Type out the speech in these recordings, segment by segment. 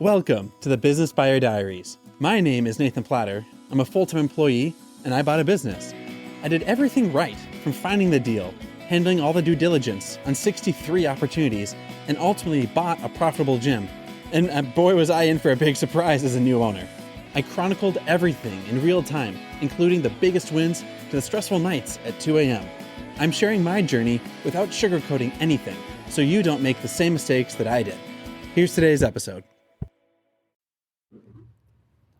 Welcome to the Business Buyer Diaries. My name is Nathan Platter. I'm a full-time employee, and I bought a business. I did everything right, from finding the deal, handling all the due diligence on 63 opportunities, and ultimately bought a profitable gym. And boy, was I in for a big surprise as a new owner. I chronicled everything in real time, including the biggest wins to the stressful nights at 2 a.m. I'm sharing my journey without sugarcoating anything, so you don't make the same mistakes that I did. Here's today's episode.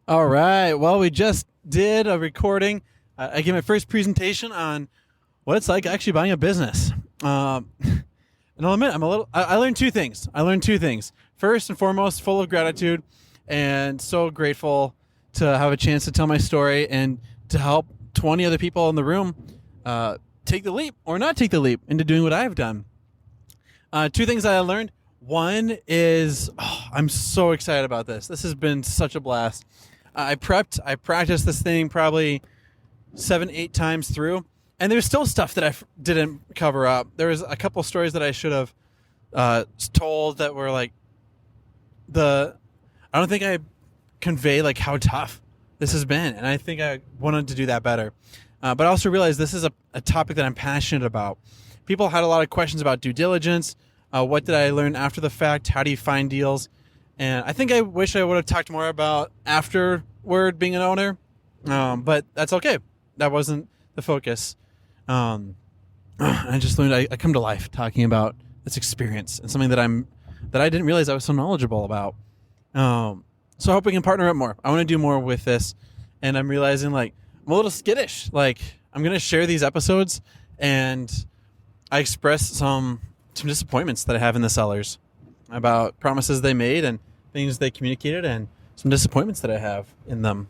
All right. Well, we just did a recording. I gave my first presentation on what it's like actually buying a business. And I'll admit, I learned two things. First and foremost, full of gratitude and so grateful to have a chance to tell my story and to help 20 other people in the room take the leap or not take the leap into doing what I've done. Two things that I learned. One is, I'm so excited about this. This has been such a blast. I practiced this thing probably 7-8 times through, and there's still stuff that I didn't cover up. There was a couple stories that I should have told that were like I don't think I convey like how tough this has been, and I think I wanted to do that better. But I also realized this is a topic that I'm passionate about. People had a lot of questions about due diligence. What did I learn after the fact? How do you find deals? And I think I wish I would have talked more about afterward being an owner, but that's okay. That wasn't the focus. I just learned I come to life talking about this experience and something that I didn't realize I was so knowledgeable about. So I hope we can partner up more. I want to do more with this, and I'm realizing like I'm a little skittish. Like I'm gonna share these episodes, and I express some disappointments that I have in the sellers about promises they made and things they communicated, and some disappointments that I have in them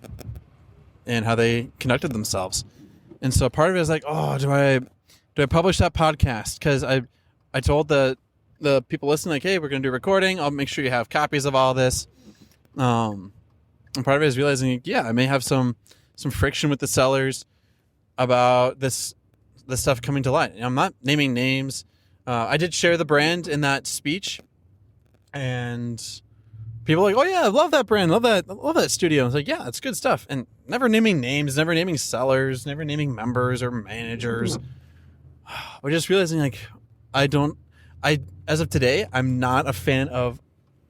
and how they conducted themselves. And so part of it is like, do I publish that podcast? Because I told the people listening, like, hey, we're going to do a recording. I'll make sure you have copies of all this. And part of it is realizing, I may have some friction with the sellers about this stuff coming to light. I'm not naming names. I did share the brand in that speech, and people are like, oh yeah, I love that brand, love that studio. I was like, yeah, it's good stuff. And never naming names, never naming sellers, never naming members or managers. We're just realizing like, as of today, I'm not a fan of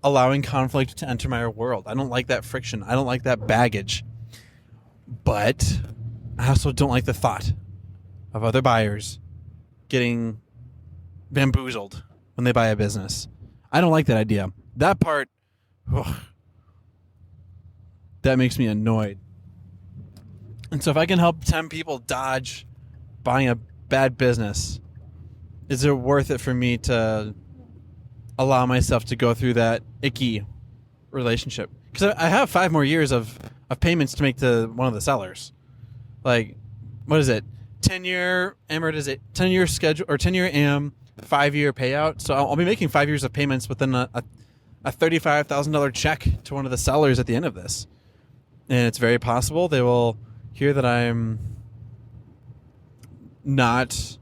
allowing conflict to enter my world. I don't like that friction. I don't like that baggage. But I also don't like the thought of other buyers getting bamboozled when they buy a business. I don't like that idea. That part, that makes me annoyed. And so if I can help 10 people dodge buying a bad business, is it worth it for me to allow myself to go through that icky relationship? Because I have 5 more years of payments to make to one of the sellers. Like, what is it? 10-year schedule, or 10-year AM, 5-year payout. So I'll be making 5 years of payments within a $35,000 check to one of the sellers at the end of this. And it's very possible they will hear that I'm not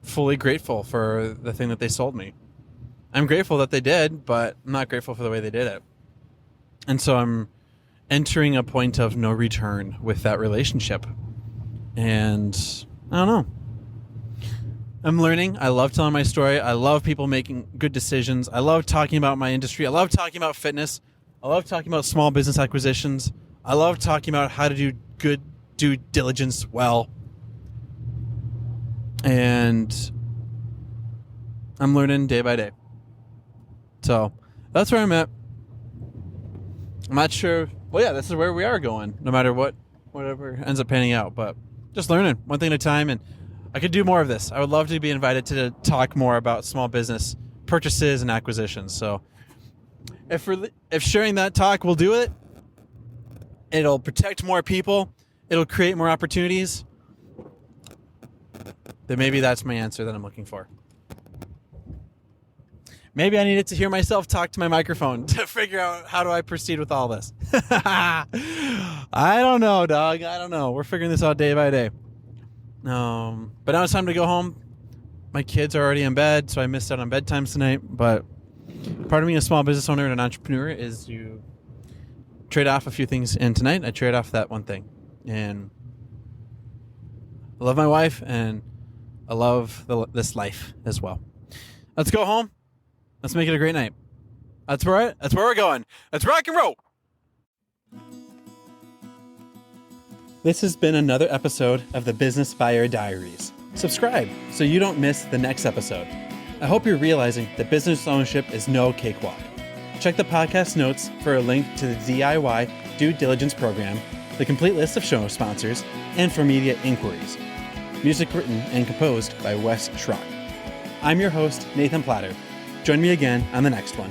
fully grateful for the thing that they sold me. I'm grateful that they did, but I'm not grateful for the way they did it. And so I'm entering a point of no return with that relationship. And I don't know. I'm learning. I love telling my story. I love people making good decisions. I love talking about my industry. I love talking about fitness. I love talking about small business acquisitions. I love talking about how to do good due diligence well. And I'm learning day by day. So that's where I'm at. I'm not sure. Well, yeah, this is where we are going, no matter whatever ends up panning out. But just learning one thing at a time. And I could do more of this. I would love to be invited to talk more about small business purchases and acquisitions. So if sharing that talk will do it, it'll protect more people. It'll create more opportunities. Then maybe that's my answer that I'm looking for. Maybe I needed to hear myself talk to my microphone to figure out how do I proceed with all this. I don't know, dog. I don't know. We're figuring this out day by day. But now it's time to go home. My kids are already in bed, so I missed out on bedtime tonight. But Part of being a small business owner and an entrepreneur is you trade off a few things. And tonight I trade off that one thing. And I love my wife and I love this life as well. Let's go home. Let's make it a great night. That's where we're going. Let's rock and roll. This has been another episode of the Business Buyer Diaries. Subscribe so you don't miss the next episode. I hope you're realizing that business ownership is no cakewalk. Check the podcast notes for a link to the DIY due diligence program, the complete list of show sponsors, and for media inquiries. Music written and composed by Wes Schrock. I'm your host, Nathan Platter. Join me again on the next one.